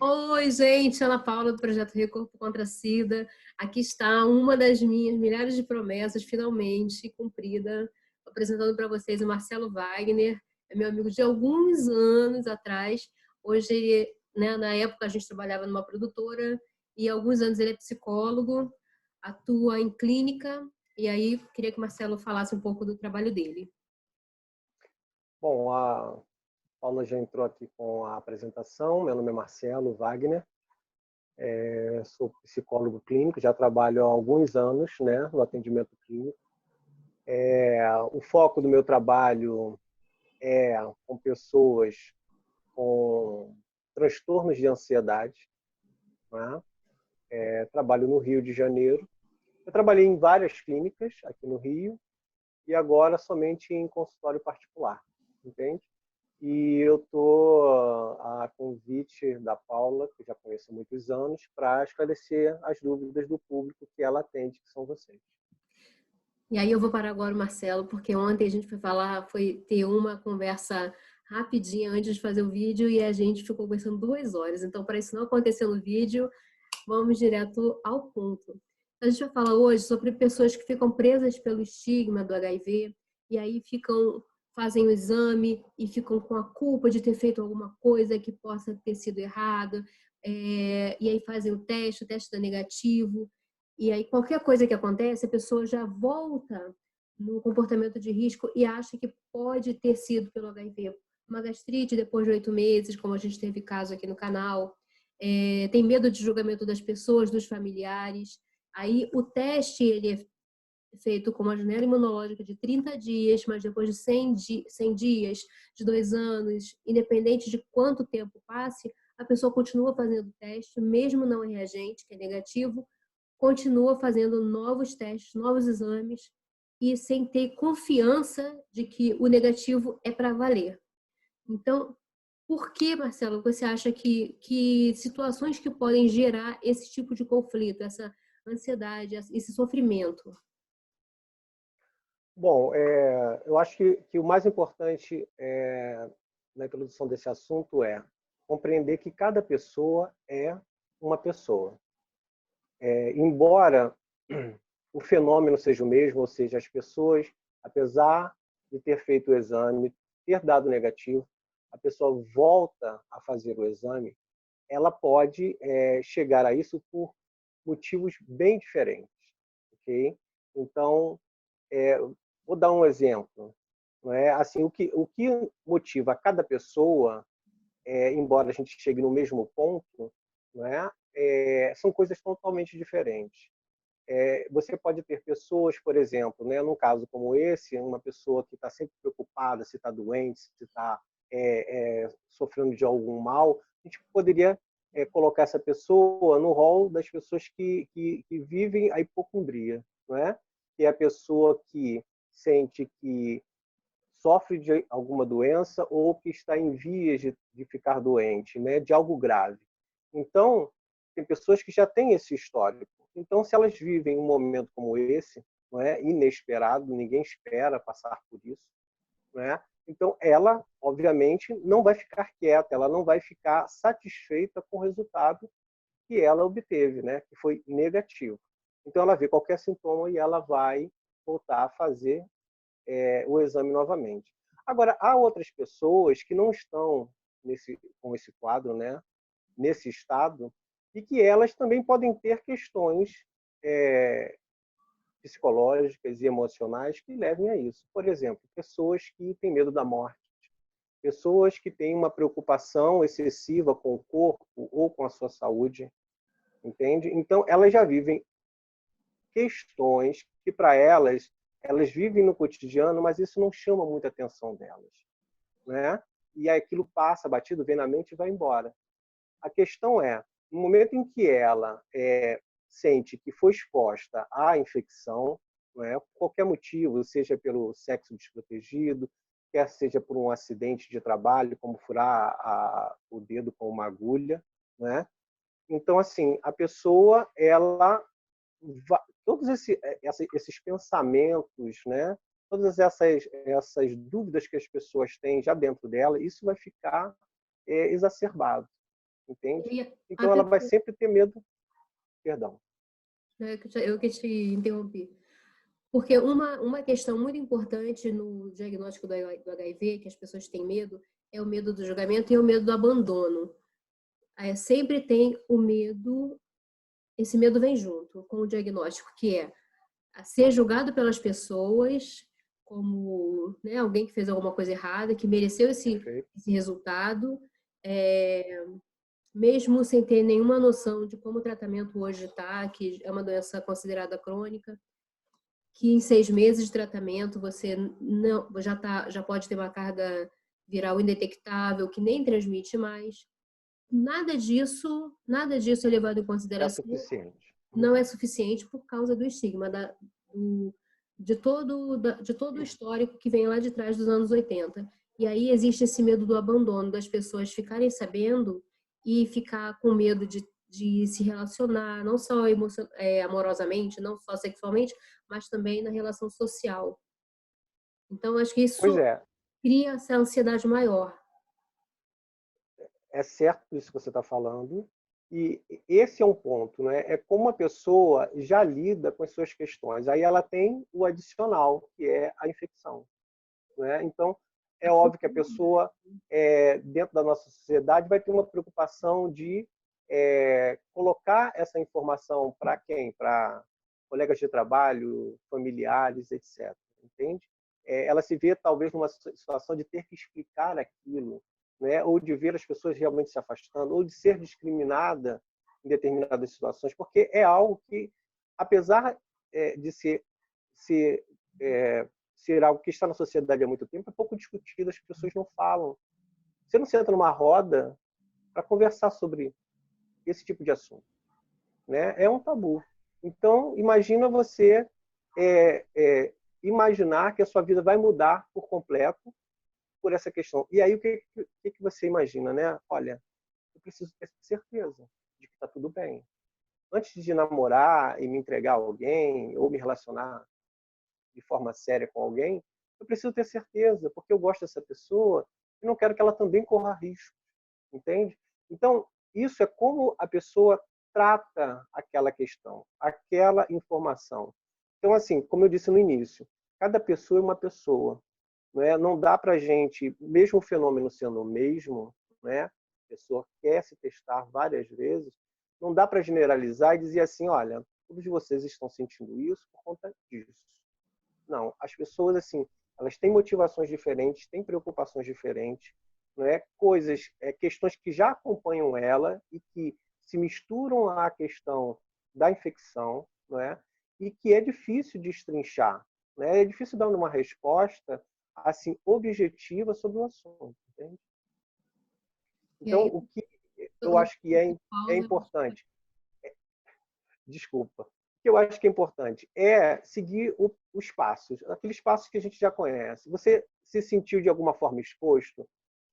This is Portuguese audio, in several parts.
Oi, gente, Ana Paula do Projeto Recorpo contra a SIDA. Aqui está uma das minhas milhares de promessas, finalmente cumprida, apresentando para vocês o Marcelo Wagner, é meu amigo de alguns anos atrás. Hoje, né, na época a gente trabalhava numa produtora e há alguns anos ele é psicólogo, atua em clínica, e aí queria que o Marcelo falasse um pouco do trabalho dele. Bom, a Paula já entrou aqui com a apresentação. Meu nome é Marcelo Wagner, sou psicólogo clínico, já trabalho há alguns anos, né, no atendimento clínico. O foco do meu trabalho é com pessoas com transtornos de ansiedade, né? Trabalho no Rio de Janeiro. Eu trabalhei em várias clínicas aqui no Rio e agora somente em consultório particular, entende? E eu estou a convite da Paula, que eu já conheço há muitos anos, para esclarecer as dúvidas do público que ela atende, que são vocês. E aí eu vou parar agora, Marcelo, porque ontem a gente foi ter uma conversa rapidinha antes de fazer o vídeo e a gente ficou conversando 2 horas. Então, para isso não acontecer no vídeo, vamos direto ao ponto. A gente vai falar hoje sobre pessoas que ficam presas pelo estigma do HIV e aí fazem o exame e ficam com a culpa de ter feito alguma coisa que possa ter sido errado, e aí fazem o teste dá negativo, e aí qualquer coisa que acontece, a pessoa já volta no comportamento de risco e acha que pode ter sido pelo HIV. Uma gastrite depois de 8 meses, como a gente teve caso aqui no canal, tem medo de julgamento das pessoas, dos familiares. Aí o teste ele é feito com uma janela imunológica de 30 dias, mas depois de 100 dias, de 2 anos, independente de quanto tempo passe, a pessoa continua fazendo o teste, mesmo não em reagente, que é negativo, continua fazendo novos testes, novos exames, e sem ter confiança de que o negativo é para valer. Então, por que, Marcelo, você acha que situações que podem gerar esse tipo de conflito, essa ansiedade, esse sofrimento? Bom, eu acho que o mais importante na introdução desse assunto é compreender que cada pessoa é uma pessoa. Embora o fenômeno seja o mesmo, ou seja, as pessoas, apesar de ter feito o exame, ter dado negativo, a pessoa volta a fazer o exame, ela pode chegar a isso por motivos bem diferentes, ok? Então, vou dar um exemplo, não é? Assim, o que motiva cada pessoa, embora a gente chegue no mesmo ponto, não é? São coisas totalmente diferentes. Você pode ter pessoas, por exemplo, né, num caso como esse, uma pessoa que está sempre preocupada se está doente, se está sofrendo de algum mal, a gente poderia colocar essa pessoa no rol das pessoas que vivem a hipocondria, não é? Que é a pessoa que sente que sofre de alguma doença ou que está em vias de ficar doente, né, de algo grave. Então, tem pessoas que já têm esse histórico. Então, se elas vivem um momento como esse, não é inesperado, ninguém espera passar por isso, não é? Então, ela, obviamente, não vai ficar quieta, ela não vai ficar satisfeita com o resultado que ela obteve, né, que foi negativo. Então, ela vê qualquer sintoma e ela vai voltar a fazer o exame novamente. Agora, há outras pessoas que não estão com esse quadro, né, nesse estado, e que elas também podem ter questões é, psicológicas e emocionais que levem a isso. Por exemplo, pessoas que têm medo da morte, pessoas que têm uma preocupação excessiva com o corpo ou com a sua saúde, entende? Então, elas já vivem questões que, para elas, elas vivem no cotidiano, mas isso não chama muita atenção delas, né? E aí aquilo passa batido, vem na mente e vai embora. A questão é, no momento em que ela sente que foi exposta à infecção, não é? Por qualquer motivo, seja pelo sexo desprotegido, quer seja por um acidente de trabalho, como furar o dedo com uma agulha, né? Então, assim, a pessoa, ela todos esses pensamentos, né? Todas essas dúvidas que as pessoas têm já dentro dela, isso vai ficar exacerbado. entende? E Então ela até vai sempre ter medo, perdão. eu que te interrompi. Porque uma questão muito importante no diagnóstico do HIV, que as pessoas têm medo, é o medo do julgamento e o medo do abandono. Sempre tem o medo, esse medo vem junto com o diagnóstico, que é ser julgado pelas pessoas como, né, alguém que fez alguma coisa errada, que mereceu Perfeito. esse resultado, mesmo sem ter nenhuma noção de como o tratamento hoje está, que é uma doença considerada crônica, que em 6 meses de tratamento você não já pode ter uma carga viral indetectável, que nem transmite mais. Nada disso é levado em É consideração, suficiente. não é suficiente por causa do estigma de todo o histórico que vem lá de trás dos anos 80. E aí existe esse medo do abandono, das pessoas ficarem sabendo e ficar com medo de se relacionar, não só amorosamente, não só sexualmente, mas também na relação social. Então, acho que Pois isso é, cria essa ansiedade maior. é certo isso que você está falando, e esse é um ponto, né? É como a pessoa já lida com as suas questões. Aí ela tem o adicional, que é a infecção, né? Então, é óbvio que a pessoa, dentro da nossa sociedade, vai ter uma preocupação de colocar essa informação para quem? Para colegas de trabalho, familiares, etc. Entende? Ela se vê, talvez, numa situação de ter que explicar aquilo, né? Ou de ver as pessoas realmente se afastando, ou de ser discriminada em determinadas situações, porque é algo que, apesar de ser, é, ser algo que está na sociedade há muito tempo, é pouco discutido, as pessoas não falam. Você não senta numa roda para conversar sobre esse tipo de assunto, né? É um tabu. Então, imagina você é, é, imaginar que a sua vida vai mudar por completo por essa questão. E aí, o que você imagina, né? Olha, eu preciso ter certeza de que está tudo bem. Antes de namorar e me entregar a alguém, ou me relacionar de forma séria com alguém, eu preciso ter certeza, porque eu gosto dessa pessoa e não quero que ela também corra risco, entende? Então, isso é como a pessoa trata aquela questão, aquela informação. Então, assim, como eu disse no início, cada pessoa é uma pessoa, não é? Não dá para a gente, mesmo o fenômeno sendo o mesmo, né? A pessoa quer se testar várias vezes, não dá para generalizar e dizer assim, olha, todos vocês estão sentindo isso por conta disso. Não, as pessoas assim, elas têm motivações diferentes, têm preocupações diferentes, não é? Coisas, questões que já acompanham ela e que se misturam à questão da infecção, não é? E que é difícil de destrinchar, né? É difícil dar uma resposta assim objetiva sobre o assunto, entende? E Então, aí o que todo eu mundo acho que é pausa. importante, desculpa, o que eu acho que é importante é seguir os passos, aqueles passos que a gente já conhece. Você se sentiu de alguma forma exposto?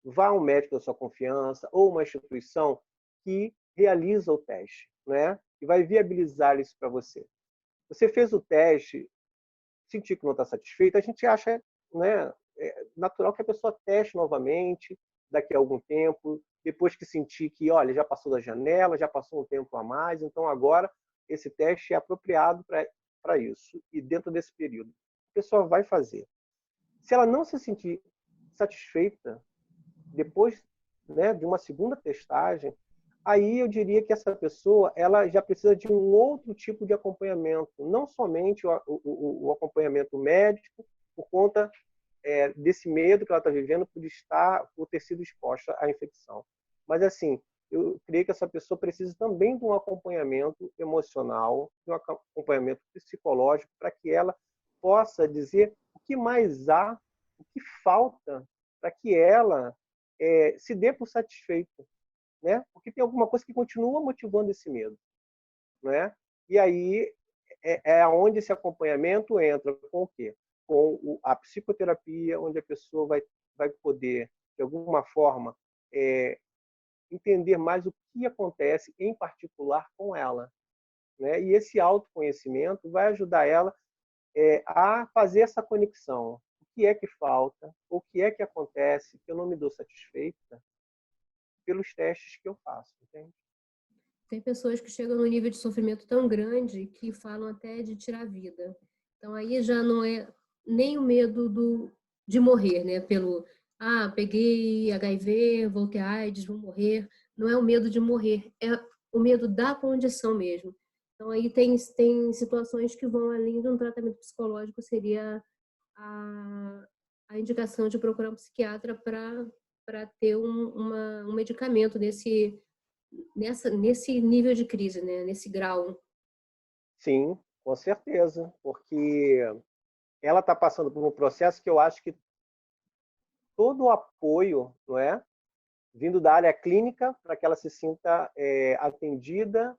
Vá a um médico da sua confiança ou uma instituição que realiza o teste, né? E vai viabilizar isso para você. Você fez o teste, sentiu que não está satisfeito, a gente acha, né, natural que a pessoa teste novamente daqui a algum tempo, depois que sentir que, olha, já passou da janela, já passou um tempo a mais, então agora esse teste é apropriado para isso. E dentro desse período, a pessoa vai fazer. Se ela não se sentir satisfeita depois, né, de uma segunda testagem, aí eu diria que essa pessoa ela já precisa de um outro tipo de acompanhamento, não somente o acompanhamento médico, por conta desse medo que ela está vivendo por ter sido exposta à infecção. Mas assim, eu creio que essa pessoa precisa também de um acompanhamento emocional, de um acompanhamento psicológico, para que ela possa dizer o que mais há, o que falta, para que ela se dê por satisfeita, né? Porque tem alguma coisa que continua motivando esse medo, né? E aí é onde esse acompanhamento entra com o quê? Com a psicoterapia, onde a pessoa vai poder, de alguma forma, entender mais o que acontece, em particular, com ela, né? E esse autoconhecimento vai ajudar ela a fazer essa conexão. O que é que falta? O que é que acontece que eu não me dou satisfeita? pelos testes que eu faço, entende? Tem pessoas que chegam num nível de sofrimento tão grande que falam até de tirar a vida. Então aí já não é nem o medo de morrer, né? Peguei HIV, voltei AIDS, vou morrer. Não é o medo de morrer, é o medo da condição mesmo. Então aí tem situações que vão além de um tratamento psicológico, seria a, a indicação de procurar um psiquiatra para ter um medicamento nesse nível de crise, né? Nesse grau. Sim, com certeza, porque ela está passando por um processo que eu acho que todo o apoio, não é, vindo da área clínica para que ela se sinta atendida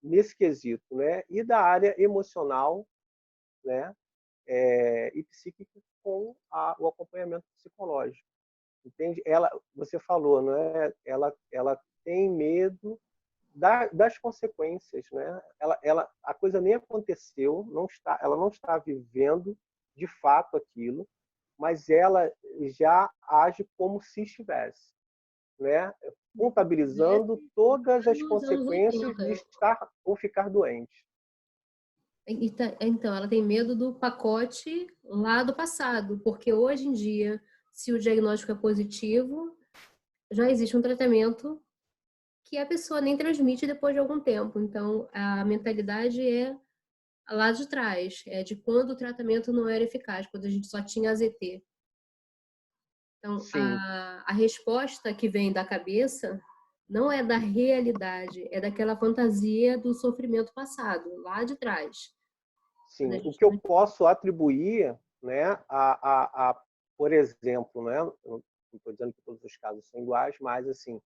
nesse quesito, né, e da área emocional, né, e psíquica com o acompanhamento psicológico, entende? Você falou, não é? Ela tem medo das consequências, né? A coisa nem aconteceu, ela não está vivendo de fato aquilo, mas ela já age como se estivesse, né? Contabilizando todas as Nos anos consequências 80. de estar ou ficar doente. Então, ela tem medo do pacote lá do passado, porque hoje em dia, se o diagnóstico é positivo, já existe um tratamento que a pessoa nem transmite depois de algum tempo. Então, a mentalidade é lá de trás, é de quando o tratamento não era eficaz, quando a gente só tinha AZT. Então, Sim, a resposta que vem da cabeça não é da realidade, é daquela fantasia do sofrimento passado, lá de trás. Quando a sim. O gente que eu não... posso atribuir, né, por exemplo, né, eu não estou dizendo que todos os casos são iguais, mas assim,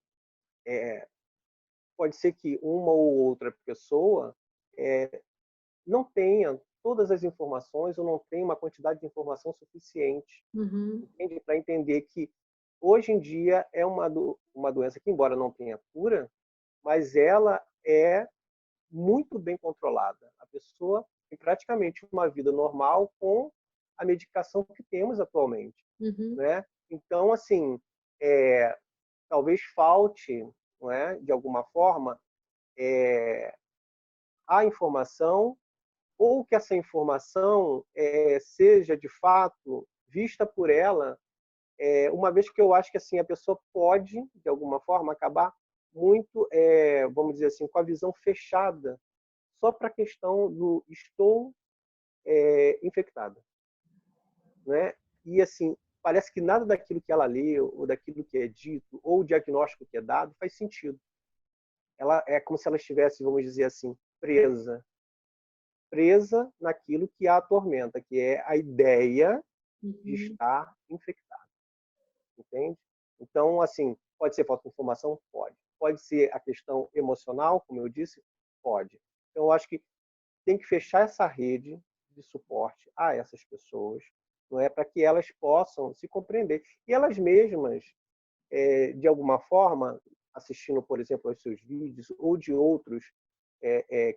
pode ser que uma ou outra pessoa não tenha todas as informações ou não tenha uma quantidade de informação suficiente, Uhum, entende? Para entender que hoje em dia é uma doença que, embora não tenha cura, mas ela é muito bem controlada. A pessoa tem praticamente uma vida normal com a medicação que temos atualmente, uhum. né? Então, assim, é, talvez falte, não é, de alguma forma, a informação ou que essa informação seja de fato vista por ela, uma vez que eu acho que assim a pessoa pode de alguma forma acabar muito, vamos dizer assim, com a visão fechada só para a questão do estou infectada, né? E assim parece que nada daquilo que ela leu ou daquilo que é dito ou o diagnóstico que é dado faz sentido. Ela é como se ela estivesse, vamos dizer assim, presa naquilo que a atormenta, que é a ideia de Uhum. estar infectado, entende? Então, assim, pode ser falta de informação? Pode. Pode ser a questão emocional, como eu disse? Pode. Então, eu acho que tem que fechar essa rede de suporte a essas pessoas, não é, para que elas possam se compreender. E elas mesmas, de alguma forma, assistindo, por exemplo, aos seus vídeos ou de outros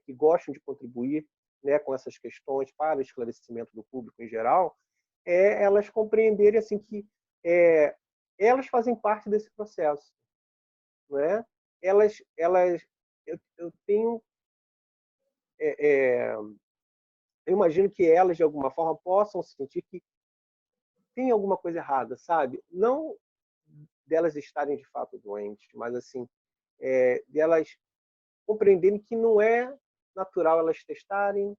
que gostam de contribuir, né, com essas questões para o esclarecimento do público em geral, elas compreenderem assim que elas fazem parte desse processo, não é? Eu tenho, é, é, eu imagino que elas de alguma forma possam sentir que tem alguma coisa errada, sabe? Não delas estarem de fato doentes, mas assim, delas compreenderem que não é natural elas testarem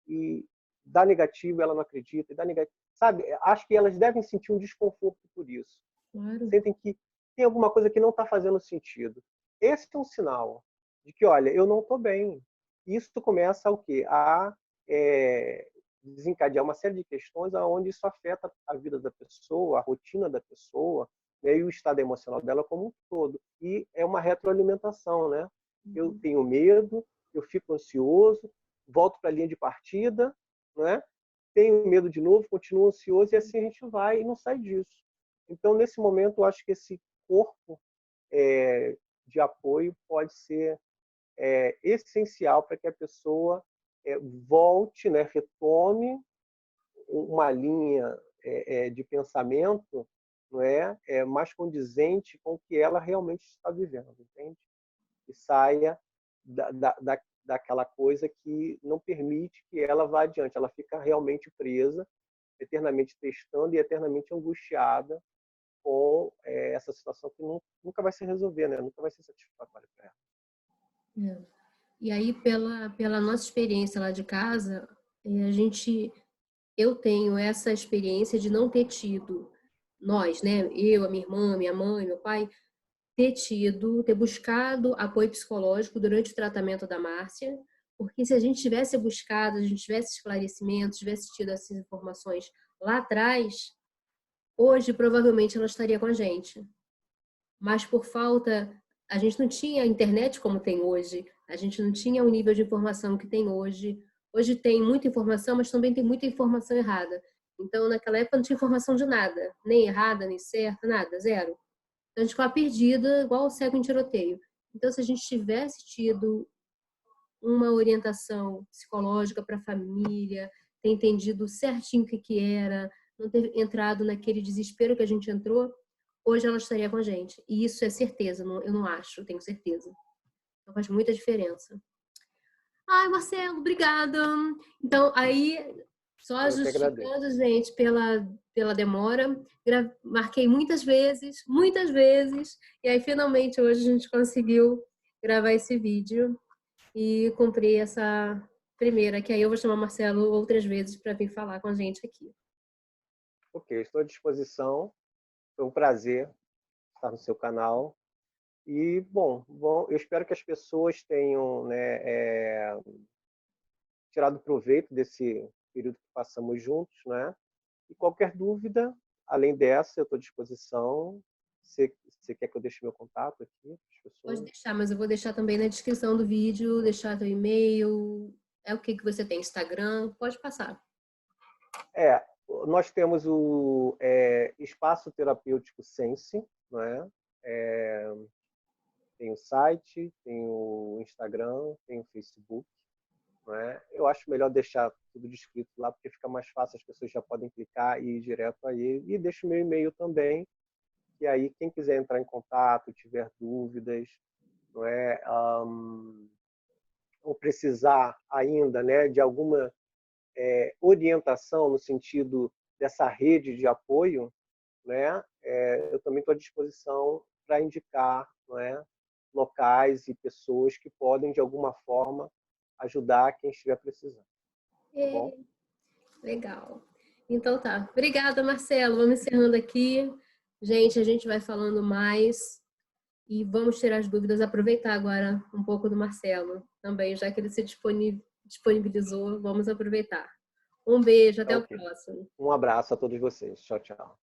e dá negativo, ela não acredita, e dá negativo, sabe? Acho que elas devem sentir um desconforto por isso. Claro. Sentem que tem alguma coisa que não está fazendo sentido. Esse é um sinal de que, olha, eu não estou bem. Isso começa o quê? A desencadear uma série de questões aonde isso afeta a vida da pessoa, a rotina da pessoa, né, e o estado emocional dela como um todo. E é uma retroalimentação, né? Eu Uhum. tenho medo, eu fico ansioso, volto para a linha de partida, né? Tenho medo de novo, continuo ansioso e assim a gente vai e não sai disso. Então, nesse momento, eu acho que esse corpo de apoio pode ser essencial para que a pessoa volte, né, retome uma linha de pensamento não é mais condizente com o que ela realmente está vivendo, entende? E saia daquela coisa que não permite que ela vá adiante. Ela fica realmente presa, eternamente testando e eternamente angustiada com essa situação que nunca vai se resolver, né? Nunca vai ser satisfatória para ela. É. E aí, pela nossa experiência lá de casa, eu tenho essa experiência de não ter tido, nós, né? Eu, a minha irmã, minha mãe, meu pai, ter buscado apoio psicológico durante o tratamento da Márcia, porque se a gente tivesse buscado, a gente tivesse esclarecimentos, tivesse tido essas informações lá atrás, hoje provavelmente ela estaria com a gente. Mas por falta, a gente não tinha internet como tem hoje, a gente não tinha o nível de informação que tem hoje. Hoje tem muita informação, mas também tem muita informação errada. Então, naquela época não tinha informação de nada, nem errada, nem certa, nada, zero. Então, a gente ficava perdida, igual o cego em tiroteio. Então, se a gente tivesse tido uma orientação psicológica para a família, ter entendido certinho o que era, não ter entrado naquele desespero que a gente entrou, hoje ela estaria com a gente. E isso é certeza, eu não acho, tenho certeza. Então faz muita diferença. Ai, Marcelo, obrigada. Então, aí, só Eu que agradeço. justificando, gente, pela demora, marquei muitas vezes, e aí finalmente hoje a gente conseguiu gravar esse vídeo e cumprir essa primeira, que aí eu vou chamar Marcelo outras vezes para vir falar com a gente aqui. Ok, estou à disposição. Foi um prazer estar no seu canal. E, bom, eu espero que as pessoas tenham, né, tirado proveito desse período que passamos juntos, né? E qualquer dúvida, além dessa, eu estou à disposição. Você quer que eu deixe meu contato aqui para as Pode pessoas? deixar, mas eu vou deixar também na descrição do vídeo, deixar teu e-mail, é o que você tem, Instagram, pode passar. Nós temos o Espaço Terapêutico Sense, né? É, tem o site, tem o Instagram, tem o Facebook. Né? Eu acho melhor deixar tudo descrito lá, porque fica mais fácil, as pessoas já podem clicar e ir direto aí. E deixo meu e-mail também, que aí quem quiser entrar em contato, tiver dúvidas, não é? Ou precisar ainda, né, de alguma orientação no sentido dessa rede de apoio, né? Eu também estou à disposição para indicar, não é, locais e pessoas que podem, de alguma forma, ajudar quem estiver precisando. Tá bom? Legal. Então tá. Obrigada, Marcelo. Vamos encerrando aqui. Gente, a gente vai falando mais e vamos tirar as dúvidas, aproveitar agora um pouco do Marcelo também, já que ele se disponibilizou, vamos aproveitar. Um beijo, Tá até o ok. próximo. Um abraço a todos vocês. Tchau, tchau.